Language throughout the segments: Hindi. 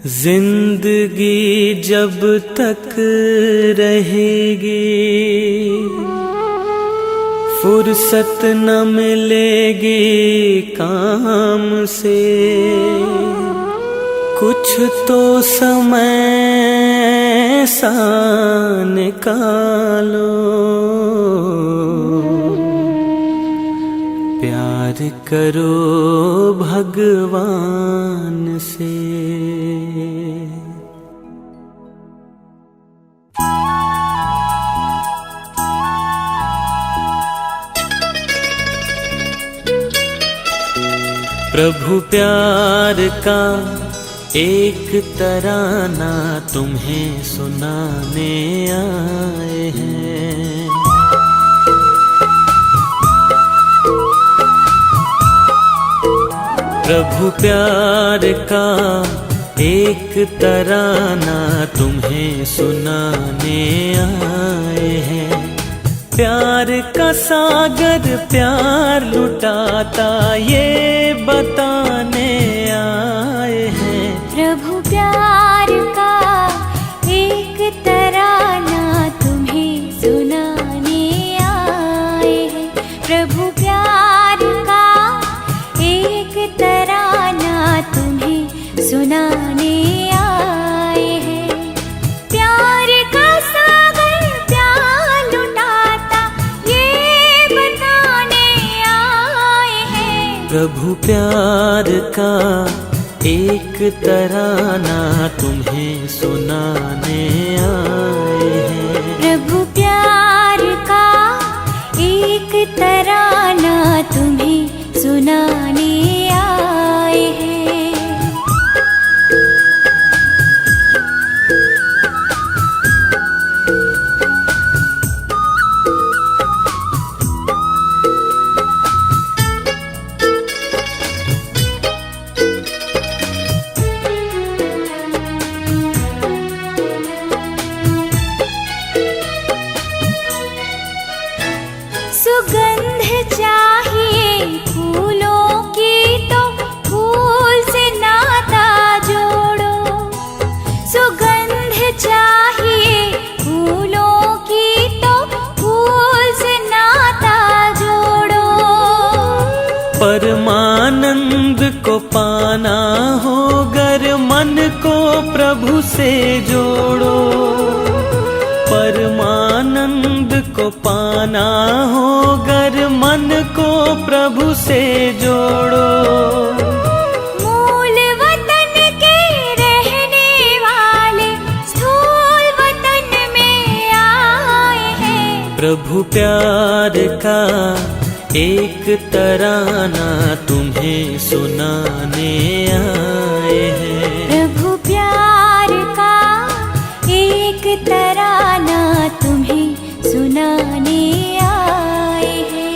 जिंदगी जब तक रहेगी फुर्सत न मिलेगी काम से। कुछ तो समय सा निकालो, प्यार करो भगवान से। प्रभु प्यार का एक तराना तुम्हें सुनाने आए हैं। प्रभु प्यार का एक तराना तुम्हें सुनाने आए हैं। प्यार का सागर प्यार लुटाता ये बताने आए हैं। प्रभु प्यार का एक तराना तुम्हें सुनाने आए हैं। प्रभु प्यार का एक तराना तुम्हें सुनाने आए हैं। प्यार का सागर प्यार लुटाता ये बताने आए हैं। प्रभु प्यार का एक तराना तुम्हें सुनाने आए हैं। प्रभु प्यार का एक तराना तुम्हें सुनाने आए हैं। सुगंध चाहिए फूलों की तो फूल से नाता जोड़ो। सुगंध चाहिए फूलों की तो फूल से नाता जोड़ो। परमानंद को पाना हो गर मन को प्रभु से जोड़ो। परमानंद को पाना हो गर मन को प्रभु से जोड़ो। मूल वतन के रहने वाले स्थूल वतन में आए हैं। प्रभु प्यार का एक तराना तुम्हें सुनाने आए हैं। प्रभु प्यार का एक तराना तुम्हें सुनाने आए हैं।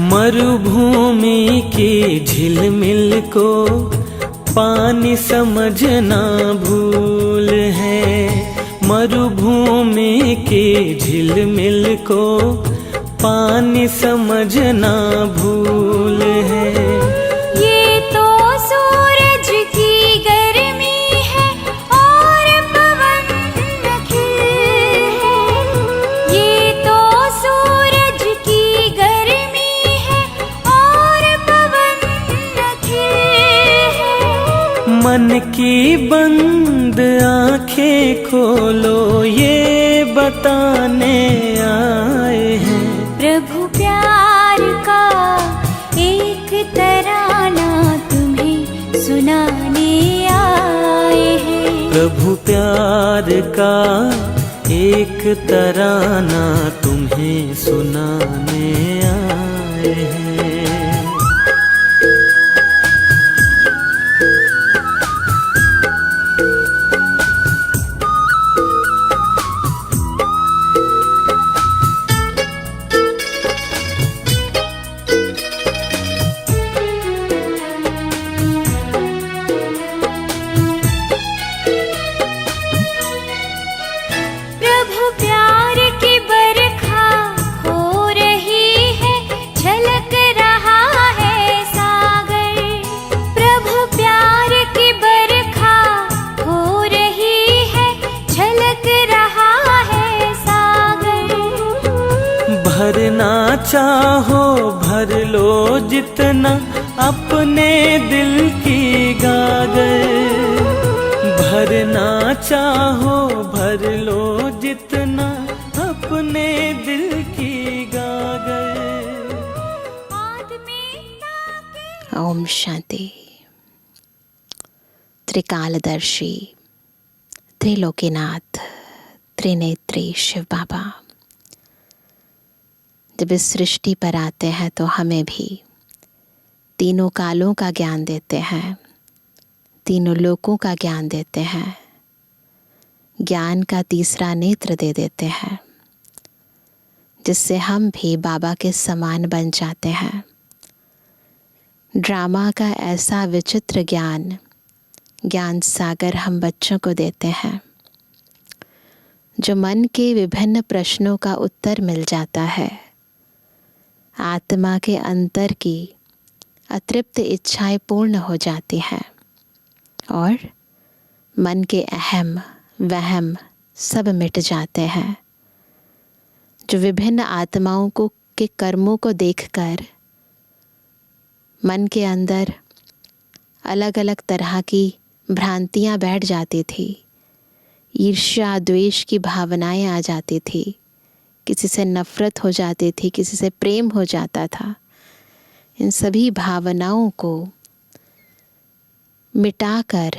मरुभूमि की झिलमिल को पानी समझना भूल है। मरुभूमि की झिलमिल को पानी समझना भूल है। ये तो सूरज की गर्मी है और पवन खिल है। ये तो सूरज की गर्मी है और पवन खिल है। मन की बंद आंखें खोलो ये बताने आए हैं। प्रभु प्यार का एक तराना तुम्हें सुनाने आए हैं। प्रभु प्यार का एक तराना तुम्हें सुनाने आए हैं। भरना चाहो भर लो जितना अपने दिल की गागर, भरना चाहो भर लो जितना अपने दिल की गागर। ओम शांति। त्रिकालदर्शी, त्रिलोकीनाथ, त्रिनेत्री शिव बाबा जब इस सृष्टि पर आते हैं तो हमें भी तीनों कालों का ज्ञान देते हैं, तीनों लोकों का ज्ञान देते हैं, ज्ञान का तीसरा नेत्र दे देते हैं, जिससे हम भी बाबा के समान बन जाते हैं। ड्रामा का ऐसा विचित्र ज्ञान, ज्ञान सागर हम बच्चों को देते हैं, जो मन के विभिन्न प्रश्नों का उत्तर मिल जाता है। आत्मा के अंतर की अतृप्त इच्छाएं पूर्ण हो जाती हैं और मन के अहम वहम सब मिट जाते हैं। जो विभिन्न आत्माओं को के कर्मों को देखकर मन के अंदर अलग अलग तरह की भ्रांतियां बैठ जाती थी, ईर्ष्या द्वेष की भावनाएं आ जाती थी, किसी से नफरत हो जाती थी, किसी से प्रेम हो जाता था। इन सभी भावनाओं को मिटाकर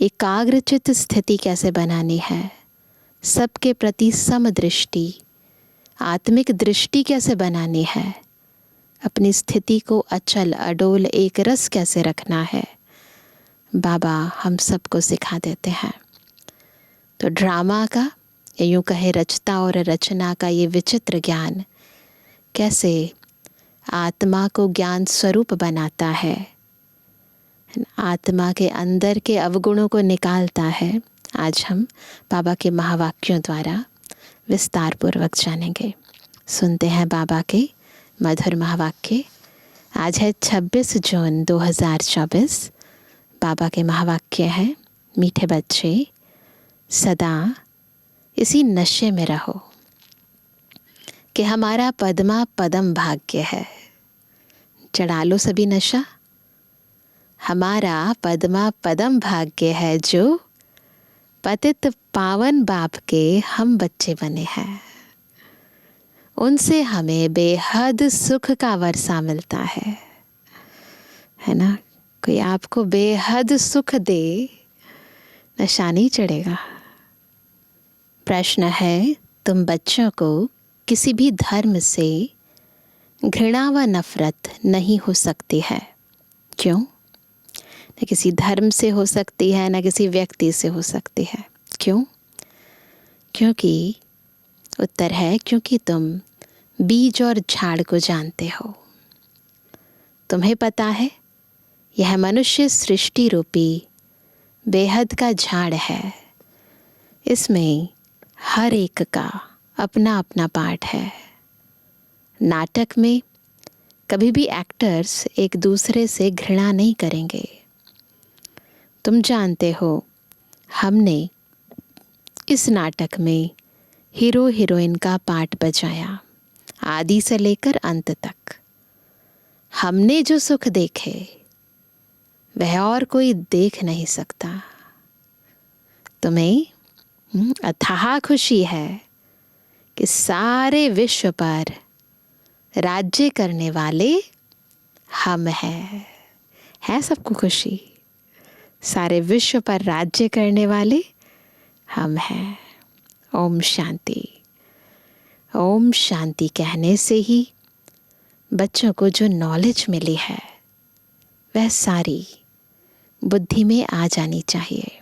एकाग्रचित्त स्थिति कैसे बनानी है, सबके प्रति समदृष्टि, आत्मिक दृष्टि कैसे बनानी है, अपनी स्थिति को अचल अडोल एक रस कैसे रखना है, बाबा हम सबको सिखा देते हैं। तो ड्रामा का या यूँ कहे रचता और रचना का ये विचित्र ज्ञान कैसे आत्मा को ज्ञान स्वरूप बनाता है, आत्मा के अंदर के अवगुणों को निकालता है, आज हम बाबा के महावाक्यों द्वारा विस्तार पूर्वक जानेंगे। सुनते हैं बाबा के मधुर महावाक्य। आज है 26 जून 2024। बाबा के महावाक्य हैं, मीठे बच्चे सदा इसी नशे में रहो कि हमारा पद्मा पदम भाग्य है। चढ़ा लो सभी नशा। हमारा पद्मा पदम भाग्य है, जो पतित पावन बाप के हम बच्चे बने हैं। उनसे हमें बेहद सुख का वर्षा मिलता है ना। कोई आपको बेहद सुख दे, नशा नहीं चढ़ेगा। प्रश्न है, तुम बच्चों को किसी भी धर्म से घृणा व नफरत नहीं हो सकती है। क्यों? न किसी धर्म से हो सकती है, न किसी व्यक्ति से हो सकती है। क्यों? क्योंकि उत्तर है, क्योंकि तुम बीज और झाड़ को जानते हो। तुम्हें पता है यह मनुष्य सृष्टि रूपी बेहद का झाड़ है। इसमें हर एक का अपना अपना पार्ट है। नाटक में कभी भी एक्टर्स एक दूसरे से घृणा नहीं करेंगे। तुम जानते हो, हमने इस नाटक में हीरो हीरोइन का पार्ट बजाया, आदि से लेकर अंत तक। हमने जो सुख देखे वह और कोई देख नहीं सकता। तुम्हें अथाह खुशी है कि सारे विश्व पर राज्य करने वाले हम हैं। है सबको खुशी? सारे विश्व पर राज्य करने वाले हम हैं। ओम शांति। ओम शांति कहने से ही बच्चों को जो नॉलेज मिली है वह सारी बुद्धि में आ जानी चाहिए।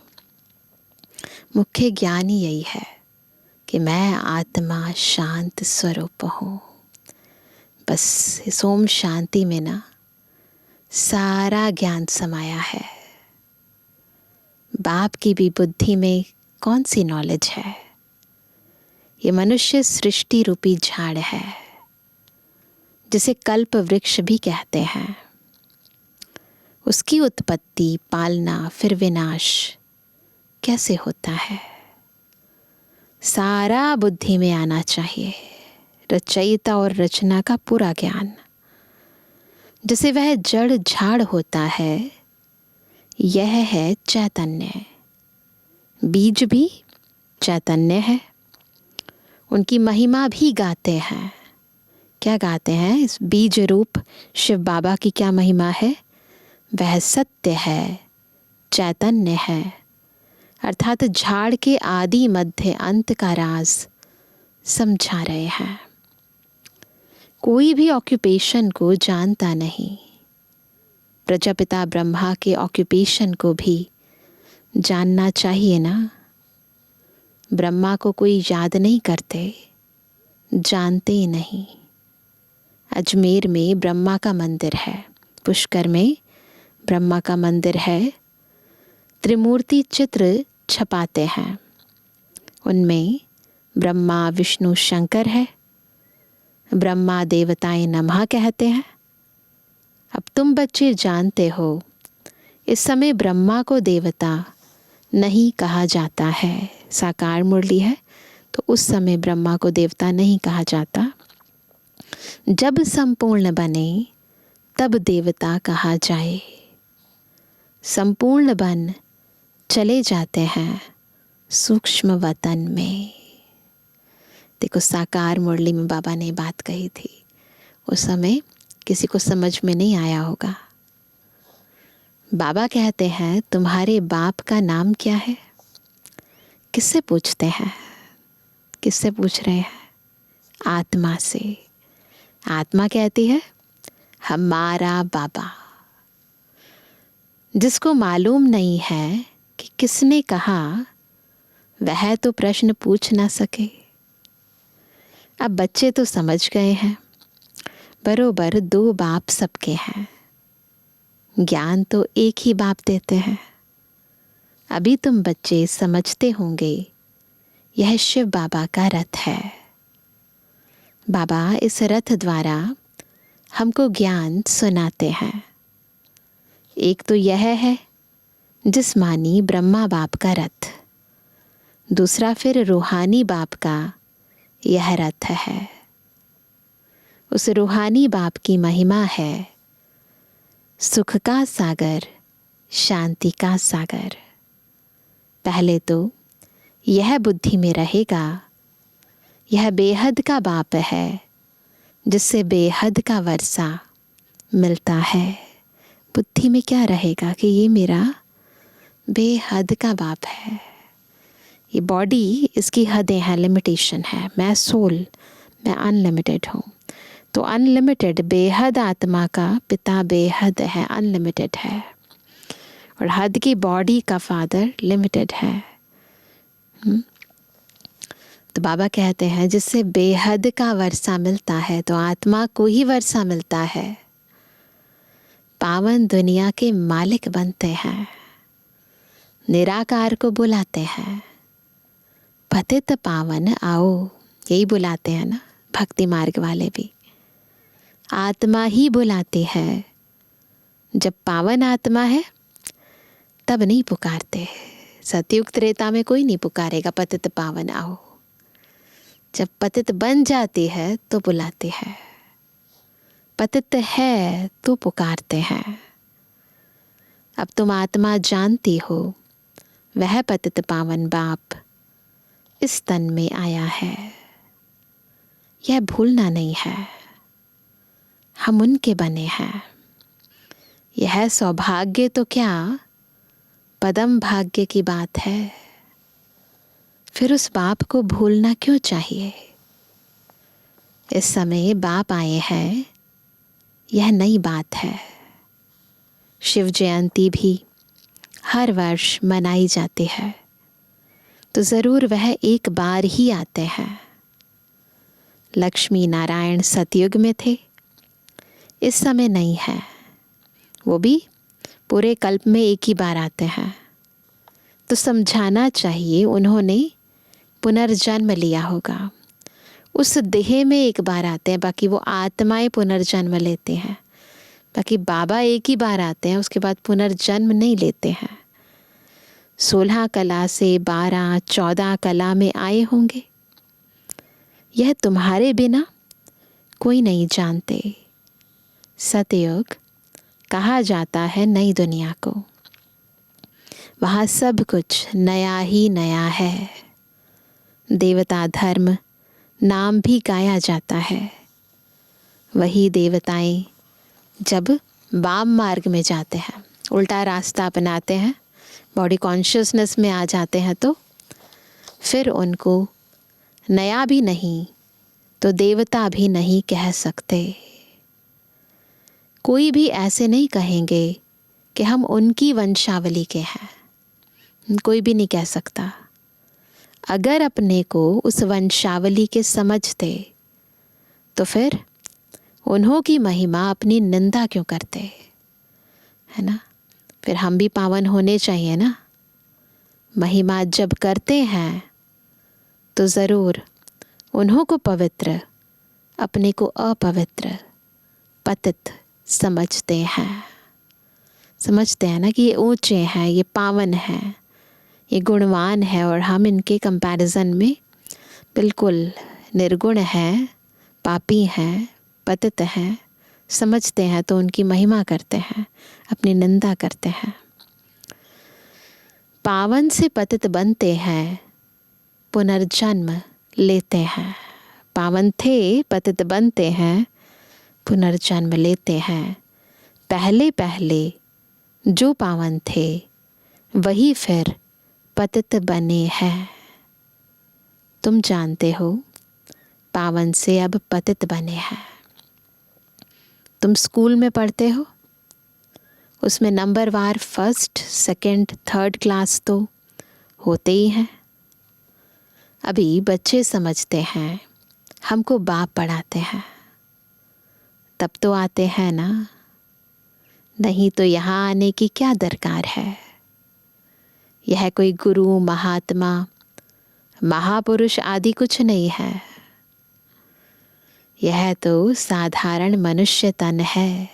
मुख्य ज्ञान ही यही है कि मैं आत्मा शांत स्वरूप हूँ। बस इस ओम शांति में ना सारा ज्ञान समाया है। बाप की भी बुद्धि में कौन सी नॉलेज है? ये मनुष्य सृष्टि रूपी झाड़ है, जिसे कल्प वृक्ष भी कहते हैं। उसकी उत्पत्ति, पालना, फिर विनाश कैसे होता है, सारा बुद्धि में आना चाहिए। रचयिता और रचना का पूरा ज्ञान। जैसे वह जड़ झाड़ होता है, यह है चैतन्य। बीज भी चैतन्य है। उनकी महिमा भी गाते हैं। क्या गाते हैं? इस बीज रूप शिव बाबा की क्या महिमा है? वह सत्य है, चैतन्य है, अर्थात झाड़ के आदि मध्य अंत का राज समझा रहे हैं। कोई भी ऑक्यूपेशन को जानता नहीं। प्रजापिता ब्रह्मा के ऑक्यूपेशन को भी जानना चाहिए ना। ब्रह्मा को कोई याद नहीं करते, जानते ही नहीं। अजमेर में ब्रह्मा का मंदिर है, पुष्कर में ब्रह्मा का मंदिर है। त्रिमूर्ति चित्र छपाते हैं, उनमें ब्रह्मा विष्णु शंकर है। ब्रह्मा देवताएं नमः कहते हैं। अब तुम बच्चे जानते हो, इस समय ब्रह्मा को देवता नहीं कहा जाता है। साकार मुरली है तो उस समय ब्रह्मा को देवता नहीं कहा जाता। जब संपूर्ण बने तब देवता कहा जाए। संपूर्ण बन चले जाते हैं सूक्ष्म वतन में। देखो, साकार मुरली में बाबा ने बात कही थी, उस समय किसी को समझ में नहीं आया होगा। बाबा कहते हैं, तुम्हारे बाप का नाम क्या है? किससे पूछते हैं? किससे पूछ रहे हैं? आत्मा से। आत्मा कहती है हमारा बाबा। जिसको मालूम नहीं है कि किसने कहा, वह तो प्रश्न पूछ ना सके। अब बच्चे तो समझ गए हैं, बरोबर दो बाप सबके हैं। ज्ञान तो एक ही बाप देते हैं। अभी तुम बच्चे समझते होंगे, यह शिव बाबा का रथ है। बाबा इस रथ द्वारा हमको ज्ञान सुनाते हैं। एक तो यह है जिस्मानी ब्रह्मा बाप का रथ, दूसरा फिर रूहानी बाप का यह रथ है। उस रूहानी बाप की महिमा है सुख का सागर, शांति का सागर। पहले तो यह बुद्धि में रहेगा, यह बेहद का बाप है जिससे बेहद का वर्षा मिलता है। बुद्धि में क्या रहेगा कि ये मेरा बेहद का बाप है। ये बॉडी, इसकी हदें हैं, लिमिटेशन है। मैं सोल, मैं अनलिमिटेड हूँ। तो अनलिमिटेड बेहद आत्मा का पिता बेहद है, अनलिमिटेड है। और हद की बॉडी का फादर लिमिटेड है। तो बाबा कहते हैं जिससे बेहद का वर्षा मिलता है, तो आत्मा को ही वर्षा मिलता है। पावन दुनिया के मालिक बनते हैं। निराकार को बुलाते हैं, पतित पावन आओ, यही बुलाते हैं ना भक्ति मार्ग वाले भी। आत्मा ही बुलाती है। जब पावन आत्मा है तब नहीं पुकारते। सतयुग त्रेता में कोई नहीं पुकारेगा पतित पावन आओ। जब पतित बन जाती है तो बुलाती है। पतित है तो पुकारते हैं। अब तुम आत्मा जानती हो, वह पतित पावन बाप इस तन में आया है। यह भूलना नहीं है, हम उनके बने हैं। यह सौभाग्य तो क्या, पदम भाग्य की बात है। फिर उस बाप को भूलना क्यों चाहिए? इस समय बाप आए हैं, यह नई बात है। शिव जयंती भी हर वर्ष मनाई जाती है, तो ज़रूर वह एक बार ही आते हैं। लक्ष्मी नारायण सतयुग में थे, इस समय नहीं है। वो भी पूरे कल्प में एक ही बार आते हैं। तो समझाना चाहिए उन्होंने पुनर्जन्म लिया होगा। उस देह में एक बार आते हैं, बाकी वो आत्माएं पुनर्जन्म लेते हैं। बाकी बाबा एक ही बार आते हैं, उसके बाद पुनर्जन्म नहीं लेते हैं। 16 कला से 12-14 कला में आए होंगे। यह तुम्हारे बिना कोई नहीं जानते। सतयुग कहा जाता है नई दुनिया को। वहाँ सब कुछ नया ही नया है। देवता धर्म नाम भी गाया जाता है। वही देवताएं जब वाम मार्ग में जाते हैं, उल्टा रास्ता अपनाते हैं, बॉडी कॉन्शियसनेस में आ जाते हैं, तो फिर उनको नया भी नहीं तो देवता भी नहीं कह सकते। कोई भी ऐसे नहीं कहेंगे कि हम उनकी वंशावली के हैं, कोई भी नहीं कह सकता। अगर अपने को उस वंशावली के समझते तो फिर उन्हों की महिमा अपनी निंदा क्यों करते, है ना। फिर हम भी पावन होने चाहिए ना। महिमा जब करते हैं तो ज़रूर उन्हों को पवित्र, अपने को अपवित्र, पतित समझते हैं। समझते हैं ना कि ये ऊंचे हैं, ये पावन हैं, ये गुणवान है, और हम इनके कंपैरिजन में बिल्कुल निर्गुण हैं, पापी हैं, पतित हैं। समझते हैं तो उनकी महिमा करते हैं, अपनी निंदा करते हैं। पावन से पतित बनते हैं, पुनर्जन्म लेते हैं। पावन थे, पतित बनते हैं, पुनर्जन्म लेते हैं। पहले पहले जो पावन थे वही फिर पतित बने हैं। तुम जानते हो पावन से अब पतित बने हैं। तुम स्कूल में पढ़ते हो, उसमें नंबरवार फर्स्ट, सेकंड, थर्ड क्लास तो होते ही हैं। अभी बच्चे समझते हैं हमको बाप पढ़ाते हैं, तब तो आते हैं ना, नहीं तो यहाँ आने की क्या दरकार है। यह कोई गुरु, महात्मा, महापुरुष आदि कुछ नहीं है। यह तो साधारण मनुष्य तन है,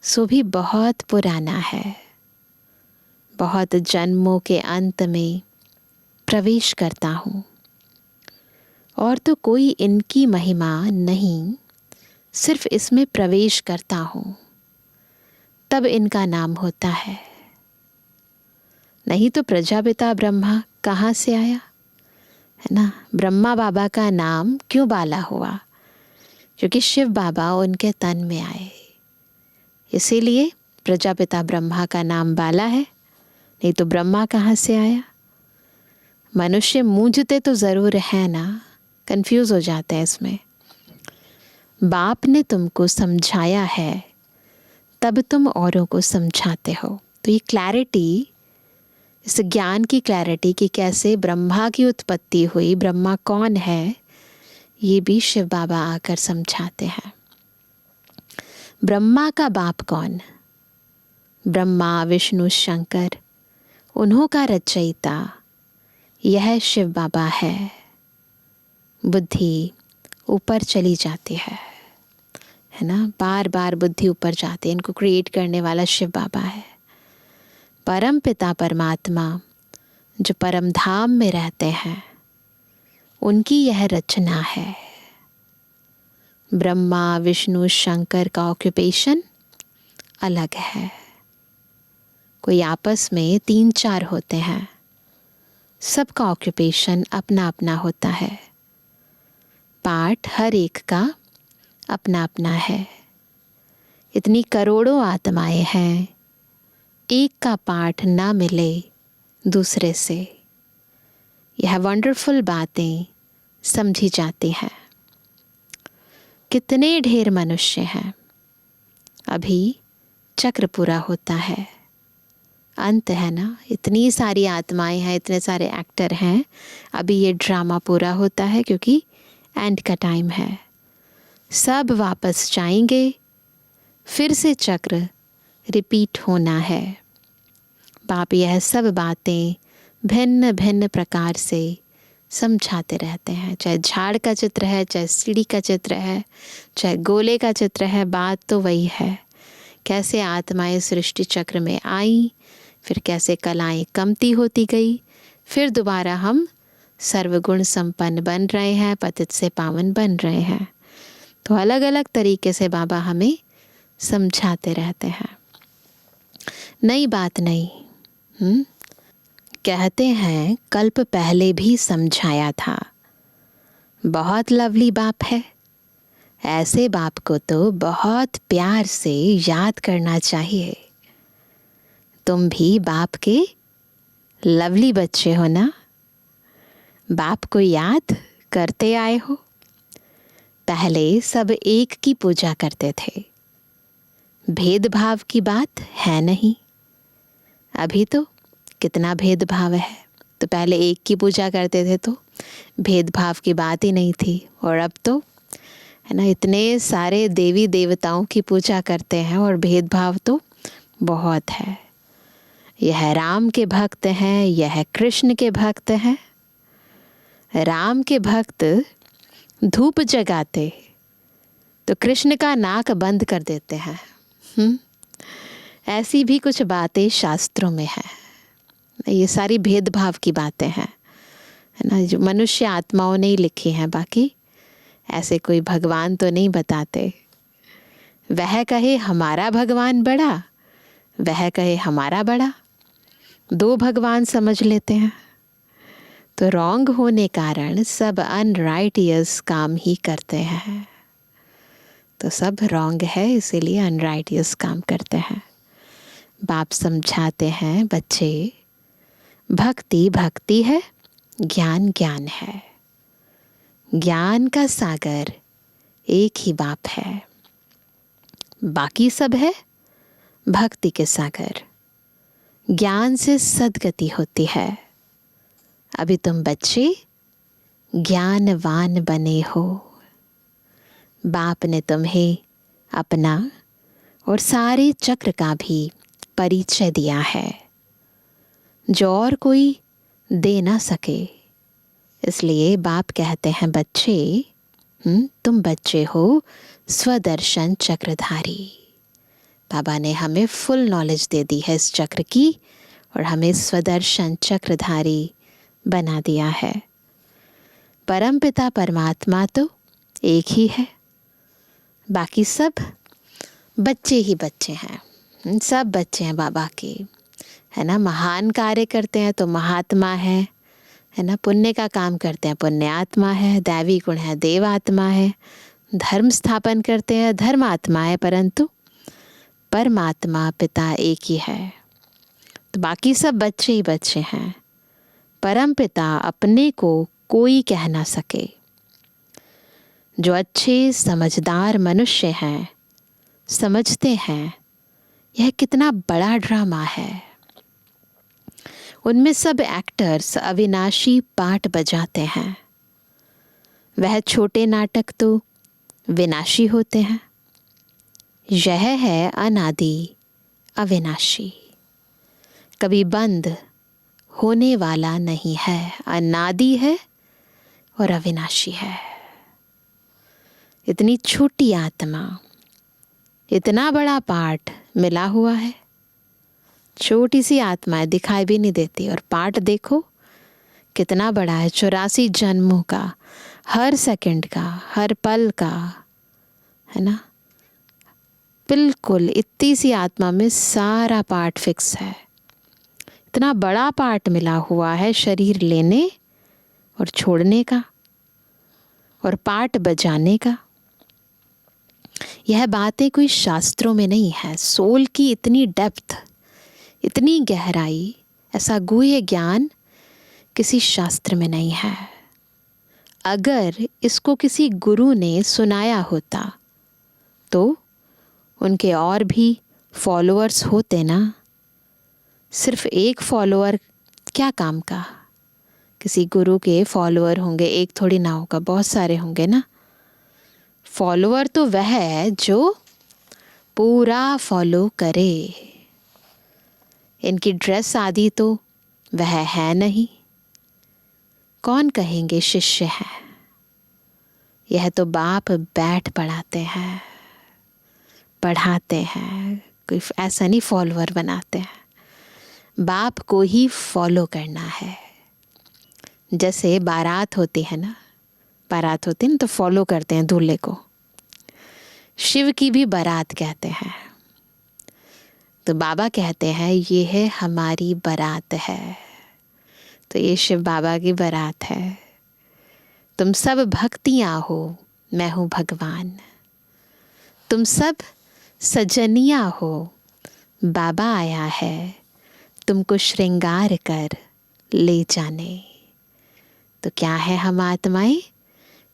सो भी बहुत पुराना है। बहुत जन्मों के अंत में प्रवेश करता हूँ, और तो कोई इनकी महिमा नहीं, सिर्फ इसमें प्रवेश करता हूँ, तब इनका नाम होता है। नहीं तो प्रजापिता ब्रह्मा कहाँ से आया, है ना। ब्रह्मा बाबा का नाम क्यों बाला हुआ, क्योंकि शिव बाबा उनके तन में आए, इसीलिए प्रजापिता ब्रह्मा का नाम बाला है। नहीं तो ब्रह्मा कहाँ से आया। मनुष्य मूंझते तो ज़रूर है ना, कंफ्यूज हो जाते हैं इसमें। बाप ने तुमको समझाया है तब तुम औरों को समझाते हो। तो ये क्लैरिटी, इस ज्ञान की क्लैरिटी कि कैसे ब्रह्मा की उत्पत्ति हुई, ब्रह्मा कौन है, ये भी शिव बाबा आकर समझाते हैं। ब्रह्मा का बाप कौन, ब्रह्मा, विष्णु, शंकर, उन्हों का रचयिता यह शिव बाबा है। बुद्धि ऊपर चली जाती है ना, बार बार बुद्धि ऊपर जाती है। इनको क्रिएट करने वाला शिव बाबा है। परम पिता परमात्मा जो परम धाम में रहते हैं, उनकी यह रचना है। ब्रह्मा, विष्णु, शंकर का ऑक्यूपेशन अलग है। कोई आपस में 3-4 होते हैं, सबका ऑक्यूपेशन अपना अपना होता है। पाठ हर एक का अपना अपना है। इतनी करोड़ों आत्माएं हैं, एक का पाठ ना मिले दूसरे से। यह वंडरफुल बातें समझी जाती हैं। कितने ढेर मनुष्य हैं, अभी चक्र पूरा होता है, अंत है ना। इतनी सारी आत्माएं हैं, इतने सारे एक्टर हैं, अभी ये ड्रामा पूरा होता है क्योंकि एंड का टाइम है। सब वापस जाएंगे, फिर से चक्र रिपीट होना है। बाप यह सब बातें भिन्न भिन्न प्रकार से समझाते रहते हैं। चाहे झाड़ का चित्र है, चाहे सीढ़ी का चित्र है, चाहे गोले का चित्र है, बात तो वही है। कैसे आत्माएं सृष्टि चक्र में आई, फिर कैसे कलाएं कमती होती गई, फिर दोबारा हम सर्वगुण संपन्न बन रहे हैं, पतित से पावन बन रहे हैं। तो अलग अलग तरीके से बाबा हमें समझाते रहते हैं। नई बात नहीं। कहते हैं कल्प पहले भी समझाया था। बहुत लवली बाप है। ऐसे बाप को तो बहुत प्यार से याद करना चाहिए। तुम भी बाप के लवली बच्चे हो ना। बाप को याद करते आए हो। पहले सब एक की पूजा करते थे। भेदभाव की बात है नहीं। अभी तो कितना भेदभाव है। तो पहले एक की पूजा करते थे तो भेदभाव की बात ही नहीं थी। और अब तो है ना, इतने सारे देवी देवताओं की पूजा करते हैं और भेदभाव तो बहुत है। यह राम के भक्त हैं, यह कृष्ण के भक्त हैं। राम के भक्त धूप जगाते तो कृष्ण का नाक बंद कर देते हैं। ऐसी भी कुछ बातें शास्त्रों में है। ये सारी भेदभाव की बातें हैं, है ना, जो मनुष्य आत्माओं ने ही लिखी हैं। बाकी ऐसे कोई भगवान तो नहीं बताते। वह कहे हमारा भगवान बड़ा, वह कहे हमारा बड़ा, दो भगवान समझ लेते हैं। तो रॉन्ग होने कारण सब अनराइटियस काम ही करते हैं। तो सब रॉन्ग है, इसीलिए अनराइटियस काम करते हैं। बाप समझाते हैं बच्चे, भक्ति भक्ति है, ज्ञान ज्ञान है। ज्ञान का सागर एक ही बाप है। बाकी सब है भक्ति के सागर। ज्ञान से सद्गति होती है। अभी तुम बच्चे ज्ञानवान बने हो। बाप ने तुम्हें अपना और सारे चक्र का भी परिचय दिया है, जो और कोई दे ना सके। इसलिए बाप कहते हैं बच्चे, तुम बच्चे हो स्वदर्शन चक्रधारी। बाबा ने हमें फुल नॉलेज दे दी है इस चक्र की और हमें स्वदर्शन चक्रधारी बना दिया है। परमपिता परमात्मा तो एक ही है। बाकी सब बच्चे ही बच्चे हैं। सब बच्चे हैं बाबा के, है ना। महान कार्य करते हैं तो महात्मा है ना। पुण्य का काम करते हैं पुण्यात्मा है। दैवी गुण है देवात्मा है। धर्म स्थापन करते हैं धर्मात्मा है। परंतु परमात्मा पिता एक ही है। तो बाकी सब बच्चे ही बच्चे हैं। परम पिता अपने को कोई कह ना सके। जो अच्छे समझदार मनुष्य हैं समझते हैं यह कितना बड़ा ड्रामा है। उनमें सब एक्टर्स अविनाशी पाठ बजाते हैं। वह छोटे नाटक तो विनाशी होते हैं। यह है अनादि अविनाशी, कभी बंद होने वाला नहीं है। अनादि है और अविनाशी है। इतनी छोटी आत्मा, इतना बड़ा पाठ मिला हुआ है। छोटी सी आत्मा दिखाई भी नहीं देती और पाठ देखो कितना बड़ा है। 84 जन्मों का, हर सेकंड का, हर पल का, है ना। बिल्कुल इतनी सी आत्मा में सारा पाठ फिक्स है। इतना बड़ा पाठ मिला हुआ है शरीर लेने और छोड़ने का और पाठ बजाने का। यह बातें कोई शास्त्रों में नहीं है। सोल की इतनी डेप्थ, इतनी गहराई, ऐसा गुह्य ज्ञान किसी शास्त्र में नहीं है। अगर इसको किसी गुरु ने सुनाया होता तो उनके और भी फॉलोअर्स होते ना। सिर्फ एक फॉलोअर क्या काम का। किसी गुरु के फॉलोअर होंगे, एक थोड़ी ना होगा, बहुत सारे होंगे ना। फॉलोअर तो वह है जो पूरा फॉलो करे। इनकी ड्रेस आदि तो वह है नहीं। कौन कहेंगे शिष्य है। यह तो बाप बैठ पढ़ाते हैं, पढ़ाते हैं। कोई ऐसा नहीं फॉलोअर बनाते हैं। बाप को ही फॉलो करना है। जैसे बारात होती है ना, बारात होती है ना तो फॉलो करते हैं दूल्हे को, शिव की भी बारात कहते हैं। तो बाबा कहते हैं ये है हमारी बारात है। तो ये शिव बाबा की बारात है। तुम सब भक्तियाँ हो, मैं हूँ भगवान। तुम सब सजनिया हो, बाबा आया है तुमको श्रृंगार कर ले जाने। तो क्या है हम आत्माएं?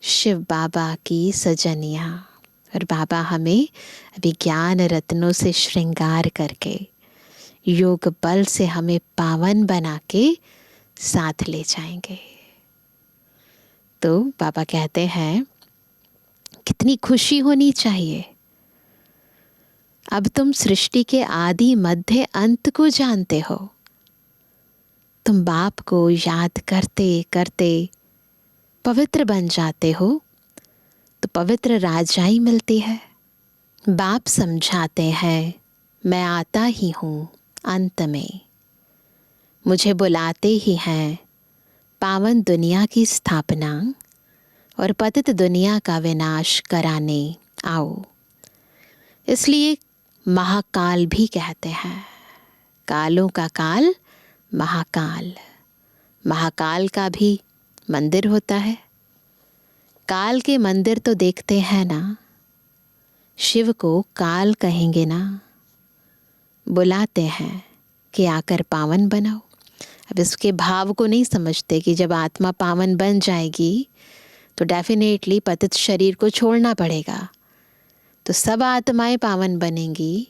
शिव बाबा की सजनिया। और बाबा हमें अभी ज्ञान रत्नों से श्रृंगार करके योग बल से हमें पावन बना के साथ ले जाएंगे। तो बाबा कहते हैं कितनी खुशी होनी चाहिए। अब तुम सृष्टि के आदि मध्य अंत को जानते हो। तुम बाप को याद करते करते पवित्र बन जाते हो तो पवित्र राजाई मिलती है। बाप समझाते हैं मैं आता ही हूँ अंत में, मुझे बुलाते ही हैं पावन दुनिया की स्थापना और पतित दुनिया का विनाश कराने आओ। इसलिए महाकाल भी कहते हैं। कालों का काल महाकाल। महाकाल का भी मंदिर होता है। काल के मंदिर तो देखते हैं ना। शिव को काल कहेंगे ना। बुलाते हैं कि आकर पावन बनाओ। अब इसके भाव को नहीं समझते कि जब आत्मा पावन बन जाएगी तो डेफिनेटली पतित शरीर को छोड़ना पड़ेगा। तो सब आत्माएं पावन बनेंगी,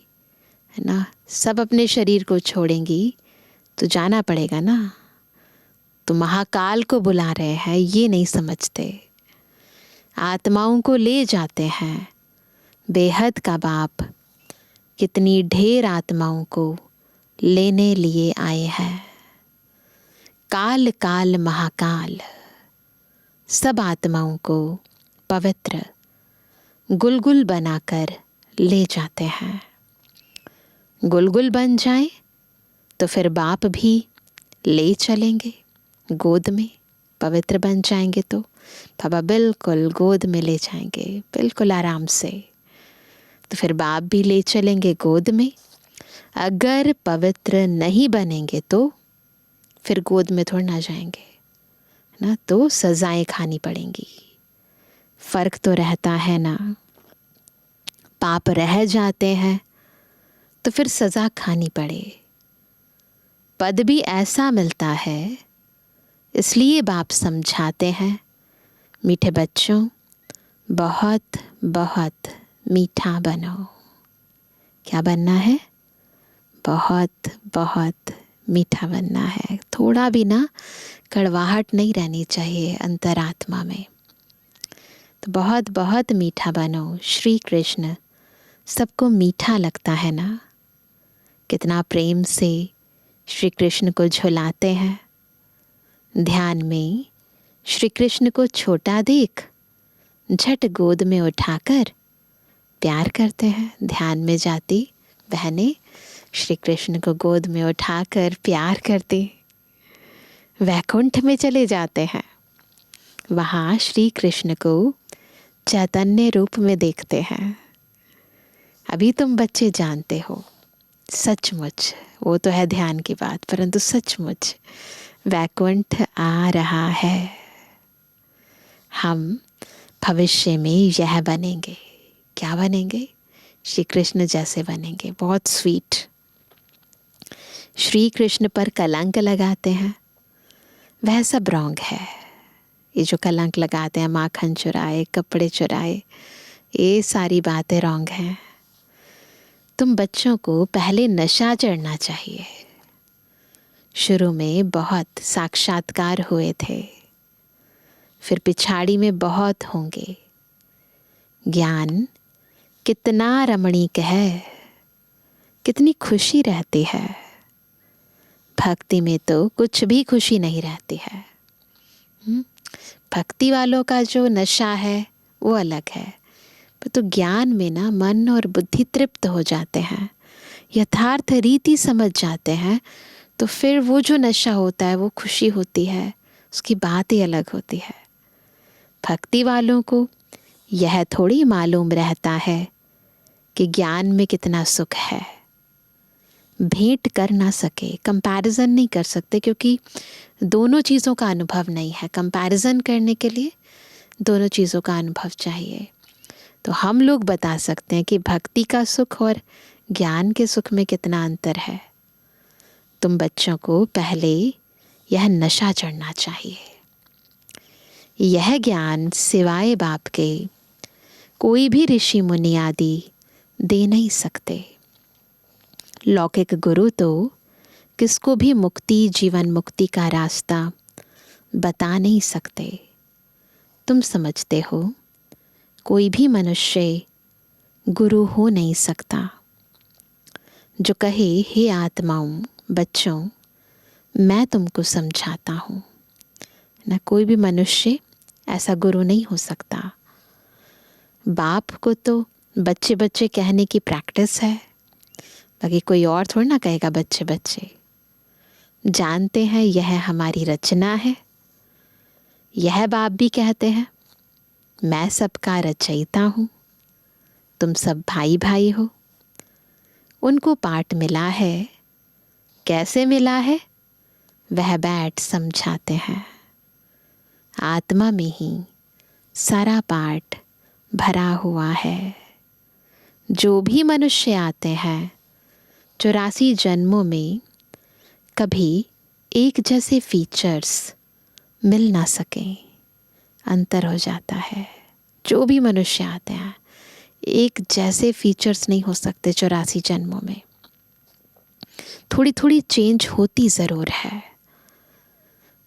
है ना। सब अपने शरीर को छोड़ेंगी तो जाना पड़ेगा ना। तो महाकाल को बुला रहे हैं, ये नहीं समझते। आत्माओं को ले जाते हैं। बेहद का बाप कितनी ढेर आत्माओं को लेने लिए आए हैं। काल काल महाकाल सब आत्माओं को पवित्र गुलगुल बनाकर ले जाते हैं। गुलगुल बन जाए तो फिर बाप भी ले चलेंगे गोद में। पवित्र बन जाएंगे तो बाबा बिल्कुल गोद में ले जाएंगे, बिल्कुल आराम से। तो फिर बाप भी ले चलेंगे गोद में। अगर पवित्र नहीं बनेंगे तो फिर गोद में थोड़ा ना जाएंगे ना, तो सजाएं खानी पड़ेंगी। फर्क तो रहता है ना। पाप रह जाते हैं तो फिर सजा खानी पड़े। पद भी ऐसा मिलता है, इसलिए बाप समझाते हैं मीठे बच्चों बहुत बहुत मीठा बनो। क्या बनना है? बहुत बहुत मीठा बनना है। थोड़ा भी ना कड़वाहट नहीं रहनी चाहिए अंतरात्मा में। तो बहुत बहुत मीठा बनो। श्री कृष्ण सबको मीठा लगता है ना। कितना प्रेम से श्री कृष्ण को झुलाते हैं। ध्यान में श्री कृष्ण को छोटा देख झट गोद में उठाकर प्यार करते हैं। ध्यान में जाती बहनें श्री कृष्ण को गोद में उठाकर प्यार करते वैकुंठ में चले जाते हैं। वहाँ श्री कृष्ण को चैतन्य रूप में देखते हैं। अभी तुम बच्चे जानते हो, सचमुच वो तो है ध्यान की बात, परंतु सचमुच वैकुंठ आ रहा है। हम भविष्य में यह बनेंगे। क्या बनेंगे? श्री कृष्ण जैसे बनेंगे। बहुत स्वीट। श्री कृष्ण पर कलंक लगाते हैं, वह सब रॉन्ग है। ये जो कलंक लगाते हैं, माखन चुराए, कपड़े चुराए, ये सारी बातें रॉन्ग हैं। तुम बच्चों को पहले नशा चढ़ना चाहिए। शुरू में बहुत साक्षात्कार हुए थे, फिर पिछाड़ी में बहुत होंगे। ज्ञान कितना रमणीक है, कितनी खुशी रहती है। भक्ति में तो कुछ भी खुशी नहीं रहती है। भक्ति वालों का जो नशा है वो अलग है, तो ज्ञान में ना मन और बुद्धि तृप्त हो जाते हैं, यथार्थ रीति समझ जाते हैं, तो फिर वो जो नशा होता है वो खुशी होती है, उसकी बात ही अलग होती है। भक्ति वालों को यह थोड़ी मालूम रहता है कि ज्ञान में कितना सुख है। भेंट कर ना सके, कंपैरिजन नहीं कर सकते, क्योंकि दोनों चीज़ों का अनुभव नहीं है। कंपैरिजन करने के लिए दोनों चीज़ों का अनुभव चाहिए। तो हम लोग बता सकते हैं कि भक्ति का सुख और ज्ञान के सुख में कितना अंतर है। तुम बच्चों को पहले यह नशा चढ़ना चाहिए। यह ज्ञान सिवाय बाप के कोई भी ऋषि मुनि आदि दे नहीं सकते। लौकिक गुरु तो किसको भी मुक्ति, जीवन मुक्ति का रास्ता बता नहीं सकते। तुम समझते हो कोई भी मनुष्य गुरु हो नहीं सकता जो कहे हे आत्माओं, बच्चों मैं तुमको समझाता हूँ ना। कोई भी मनुष्य ऐसा गुरु नहीं हो सकता। बाप को तो बच्चे बच्चे कहने की प्रैक्टिस है, बाकी कोई और थोड़ा ना कहेगा बच्चे बच्चे। जानते हैं यह हमारी रचना है। यह बाप भी कहते हैं मैं सबका रचयिता हूँ, तुम सब भाई भाई हो। उनको पाठ मिला है, कैसे मिला है वह बैठ समझाते हैं। आत्मा में ही सारा पाठ भरा हुआ है। जो भी मनुष्य आते हैं 84 जन्मों में कभी एक जैसे फीचर्स मिल ना सके, अंतर हो जाता है। जो भी मनुष्य आते हैं एक जैसे फीचर्स नहीं हो सकते 84 जन्मों में। थोड़ी थोड़ी चेंज होती ज़रूर है।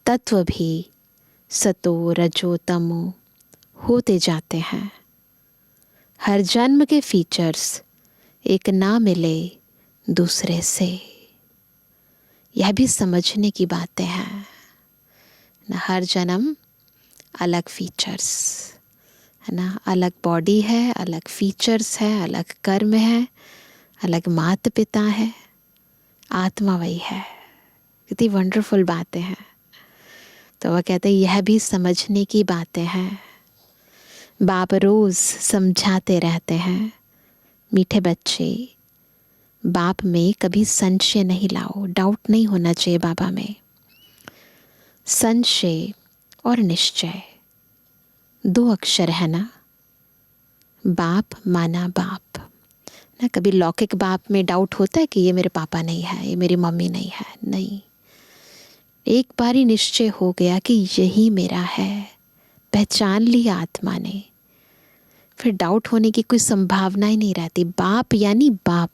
तत्व भी सतो रजो तमो होते जाते हैं। हर जन्म के फीचर्स एक ना मिले दूसरे से, यह भी समझने की बातें हैं ना। हर जन्म अलग फीचर्स है ना, अलग बॉडी है, अलग फीचर्स है, अलग कर्म है, अलग माता पिता है, आत्मा वही है। कितनी वंडरफुल बातें हैं। तो वह कहते हैं यह भी समझने की बातें हैं। बाप रोज़ समझाते रहते हैं, मीठे बच्चे बाप में कभी संशय नहीं लाओ। डाउट नहीं होना चाहिए बाबा में। संशय और निश्चय 2 अक्षर है ना। बाप माना बाप ना। कभी लौकिक बाप में डाउट होता है कि ये मेरे पापा नहीं है, ये मेरी मम्मी नहीं है। नहीं, एक बार ही निश्चय हो गया कि यही मेरा है, पहचान लिया आत्मा ने, फिर डाउट होने की कोई संभावना ही नहीं रहती। बाप यानी बाप,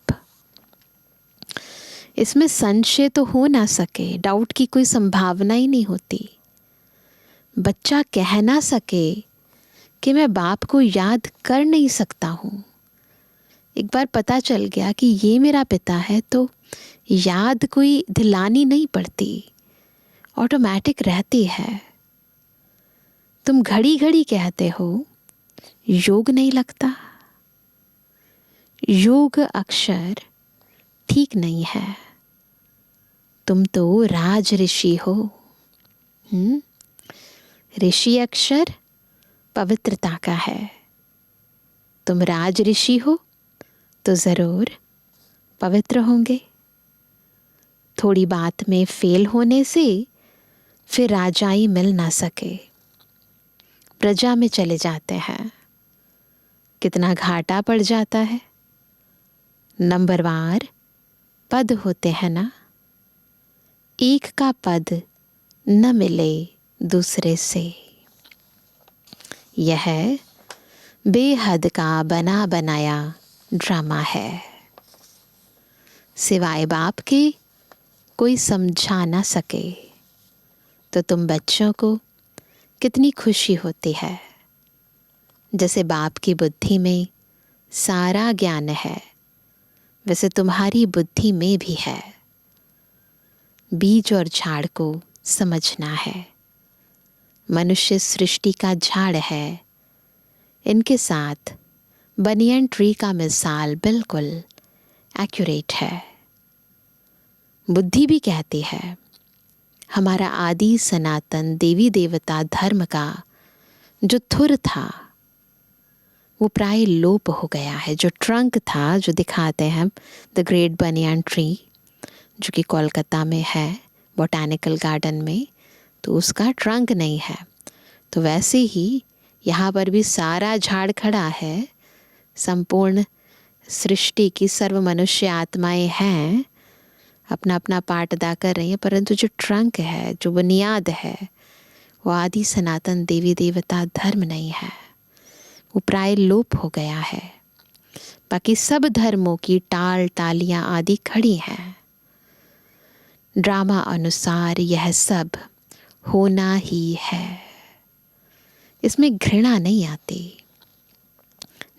इसमें संशय तो हो ना सके, डाउट की कोई संभावना ही नहीं होती। बच्चा कह ना सके कि मैं बाप को याद कर नहीं सकता हूँ। एक बार पता चल गया कि ये मेरा पिता है तो याद कोई दिलानी नहीं पड़ती, ऑटोमेटिक रहती है। तुम घड़ी घड़ी कहते हो योग नहीं लगता। योग अक्षर ठीक नहीं है। तुम तो राज ऋषि हो। ऋषि अक्षर पवित्रता का है। तुम राज ऋषि हो तो ज़रूर पवित्र होंगे। थोड़ी बात में फेल होने से फिर राजाई मिल ना सके, प्रजा में चले जाते हैं। कितना घाटा पड़ जाता है। नंबरवार पद होते हैं ना, एक का पद न मिले दूसरे से। यह बेहद का बना बनाया ड्रामा है। सिवाय बाप के कोई समझा ना सके तो तुम बच्चों को कितनी खुशी होती है। जैसे बाप की बुद्धि में सारा ज्ञान है, वैसे तुम्हारी बुद्धि में भी है। बीज और झाड़ को समझना है। मनुष्य सृष्टि का झाड़ है। इनके साथ बनियन ट्री का मिसाल बिल्कुल एक्यूरेट है। बुद्धि भी कहती है हमारा आदि सनातन देवी देवता धर्म का जो थुर था वो प्राय लोप हो गया है। जो ट्रंक था, जो दिखाते हैं द ग्रेट बनियान ट्री, जो कि कोलकाता में है बॉटैनिकल गार्डन में, तो उसका ट्रंक नहीं है। तो वैसे ही यहाँ पर भी सारा झाड़ खड़ा है, संपूर्ण सृष्टि की सर्व मनुष्य आत्माएं हैं, अपना अपना पार्ट अदा कर रही हैं, परंतु जो ट्रंक है, जो बुनियाद है, वो आदि सनातन देवी देवता धर्म नहीं है, वो प्राय लोप हो गया है। बाकी सब धर्मों की टाल टालियां आदि खड़ी हैं। ड्रामा अनुसार यह सब होना ही है, इसमें घृणा नहीं आती।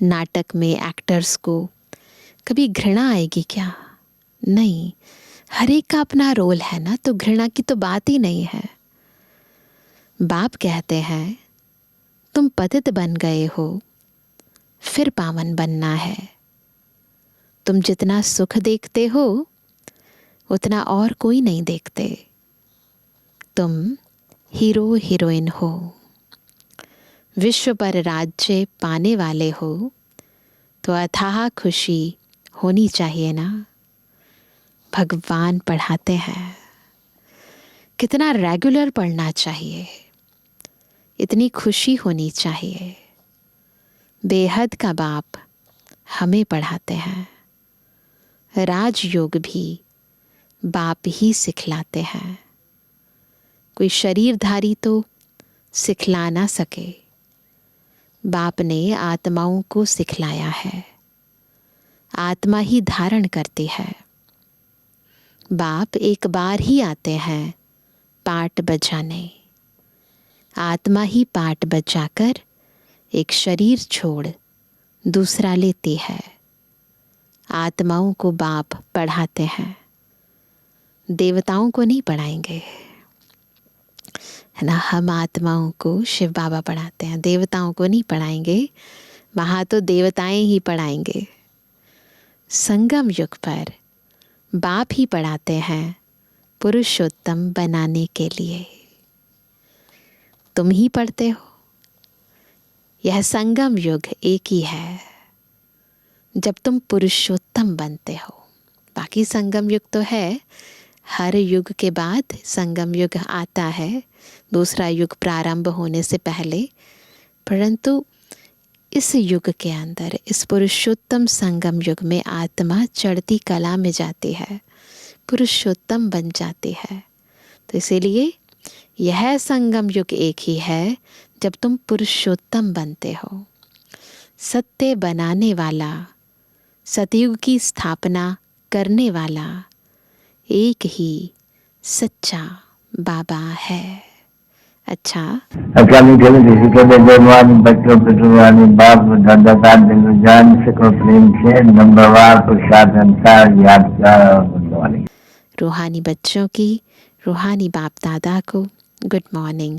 नाटक में एक्टर्स को कभी घृणा आएगी क्या? नहीं, हर एक का अपना रोल है ना, तो घृणा की तो बात ही नहीं है। बाप कहते हैं तुम पतित बन गए हो, फिर पावन बनना है। तुम जितना सुख देखते हो उतना और कोई नहीं देखते। तुम हीरो हीरोइन हो, विश्व पर राज्य पाने वाले हो, तो अथाह खुशी होनी चाहिए ना। भगवान पढ़ाते हैं, कितना रेगुलर पढ़ना चाहिए, इतनी खुशी होनी चाहिए। बेहद का बाप हमें पढ़ाते हैं, राजयोग भी बाप ही सिखलाते हैं। कोई शरीरधारी तो सिखला ना सके, बाप ने आत्माओं को सिखलाया है। आत्मा ही धारण करती है। बाप एक बार ही आते हैं पाट बजाने, आत्मा ही पाट बजाकर एक शरीर छोड़ दूसरा लेती है। आत्माओं को बाप पढ़ाते हैं, देवताओं को नहीं पढ़ाएंगे, है ना। हम आत्माओं को शिव बाबा पढ़ाते हैं, देवताओं को नहीं पढ़ाएंगे, वहाँ तो देवताएं ही पढ़ाएंगे। संगम युग पर बाप ही पढ़ाते हैं पुरुषोत्तम बनाने के लिए। तुम ही पढ़ते हो। यह संगम युग एक ही है जब तुम पुरुषोत्तम बनते हो। बाकी संगम युग तो है, हर युग के बाद संगम युग आता है, दूसरा युग प्रारंभ होने से पहले। परंतु इस युग के अंदर, इस पुरुषोत्तम संगम युग में आत्मा चढ़ती कला में जाती है, पुरुषोत्तम बन जाती है। तो इसीलिए यह संगम युग एक ही है जब तुम पुरुषोत्तम बनते हो। सत्य बनाने वाला, सतयुग की स्थापना करने वाला एक ही सच्चा बाबा है। अच्छा, मीठे मीठे के बेजवान बच्चों पितृवानी बाप दादा दिल जान से को प्रेम से नंबरवार प्रसाद अंसार याद कर। रूहानी बच्चों की रूहानी बाप दादा को गुड मॉर्निंग,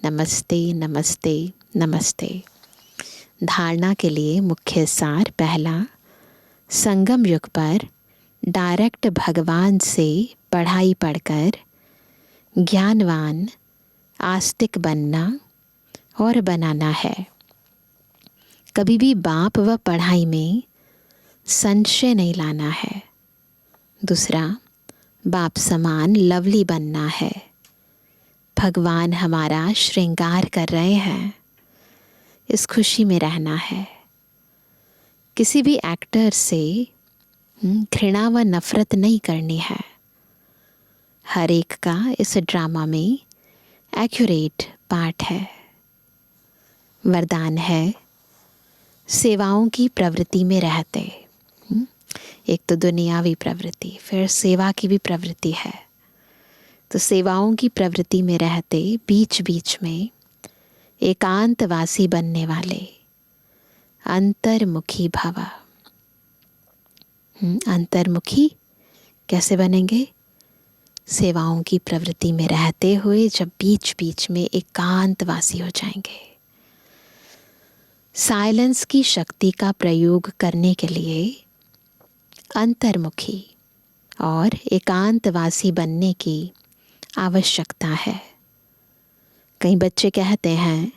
नमस्ते नमस्ते नमस्ते। धारणा के लिए मुख्य सार। पहला, संगम युग पर डायरेक्ट भगवान से पढ़ाई पढ़कर ज्ञानवान आस्तिक बनना और बनाना है। कभी भी बाप व पढ़ाई में संशय नहीं लाना है। दूसरा, बाप समान लवली बनना है। भगवान हमारा श्रृंगार कर रहे हैं, इस खुशी में रहना है। किसी भी एक्टर से घृणा व नफरत नहीं करनी है। हर एक का इस ड्रामा में एक्यूरेट पार्ट है। वरदान है सेवाओं की प्रवृत्ति में रहते। एक तो दुनियावी प्रवृत्ति, फिर सेवा की भी प्रवृत्ति है। तो सेवाओं की प्रवृत्ति में रहते बीच बीच में एकांतवासी बनने वाले अंतर्मुखी भव। अंतर्मुखी कैसे बनेंगे? सेवाओं की प्रवृत्ति में रहते हुए जब बीच बीच में एकांतवासी हो जाएंगे। साइलेंस की शक्ति का प्रयोग करने के लिए अंतर्मुखी और एकांतवासी बनने की आवश्यकता है। कई बच्चे कहते हैं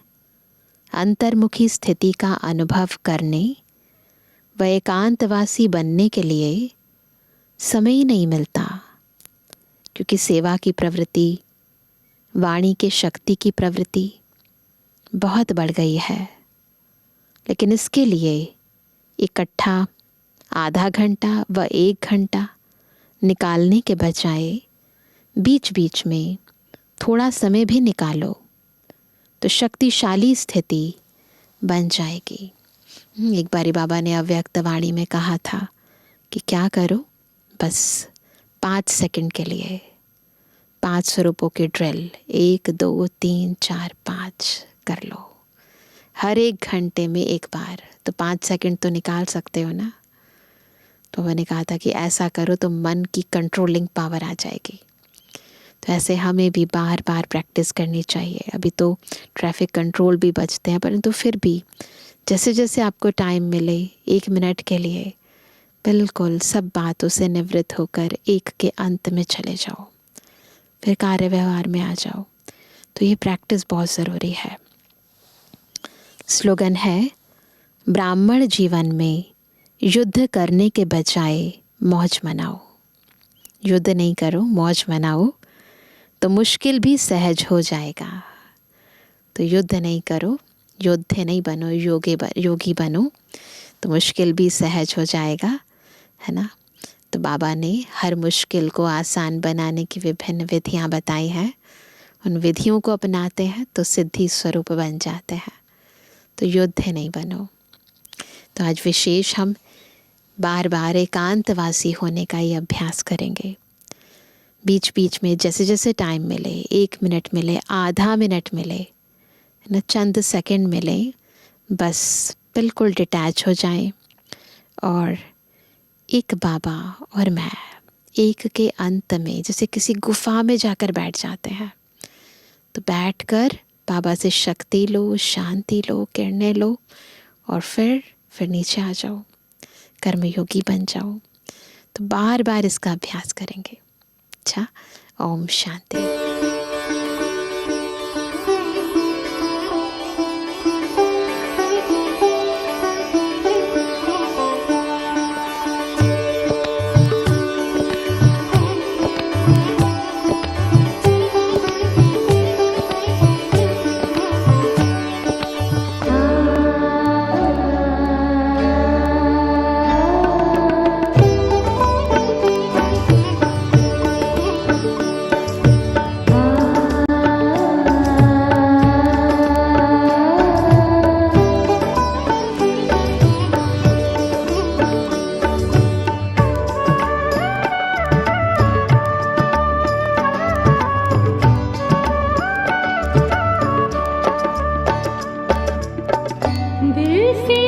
अंतर्मुखी स्थिति का अनुभव करने व एकांतवासी बनने के लिए समय ही नहीं मिलता, क्योंकि सेवा की प्रवृत्ति, वाणी के शक्ति की प्रवृत्ति बहुत बढ़ गई है। लेकिन इसके लिए इकट्ठा आधा घंटा व 1 घंटा निकालने के बजाय बीच बीच में थोड़ा समय भी निकालो तो शक्तिशाली स्थिति बन जाएगी। एक बारी बाबा ने अव्यक्त वाणी में कहा था कि क्या करो, बस 5 सेकंड के लिए 5 स्वरूपों की ड्रिल 1 2 3 4 5 कर लो। हर 1 घंटे में एक बार, तो 5 सेकंड तो निकाल सकते हो ना। तो मैंने कहा था कि ऐसा करो तो मन की कंट्रोलिंग पावर आ जाएगी। तो ऐसे हमें भी बार बार प्रैक्टिस करनी चाहिए। अभी तो ट्रैफिक कंट्रोल भी बचते हैं, परंतु फिर भी जैसे जैसे आपको टाइम मिले 1 मिनट के लिए बिल्कुल सब बातों से निवृत्त होकर एक के अंत में चले जाओ, फिर कार्य व्यवहार में आ जाओ। तो ये प्रैक्टिस बहुत ज़रूरी है। स्लोगन है, ब्राह्मण जीवन में युद्ध करने के बजाय मौज मनाओ। युद्ध नहीं करो, मौज मनाओ तो मुश्किल भी सहज हो जाएगा। तो युद्ध नहीं करो, योद्धे नहीं बनो, योगी बनो तो मुश्किल भी सहज हो जाएगा, है ना। तो बाबा ने हर मुश्किल को आसान बनाने की विभिन्न विधियां बताई हैं। उन विधियों को अपनाते हैं तो सिद्धि स्वरूप बन जाते हैं। तो योद्धे नहीं बनो। तो आज विशेष हम बार बार एकांतवासी होने का ही अभ्यास करेंगे। बीच बीच में जैसे जैसे टाइम मिले, 1 मिनट मिले, आधा मिनट मिले, न चंद सेकंड मिले, बस बिल्कुल डिटैच हो जाएं और एक बाबा और मैं एक के अंत में जैसे किसी गुफा में जाकर बैठ जाते हैं। तो बैठकर बाबा से शक्ति लो, शांति लो, किरणें लो और फिर नीचे आ जाओ, कर्मयोगी बन जाओ। तो बार बार इसका अभ्यास करेंगे। अच्छा, ओम शांति। दिल से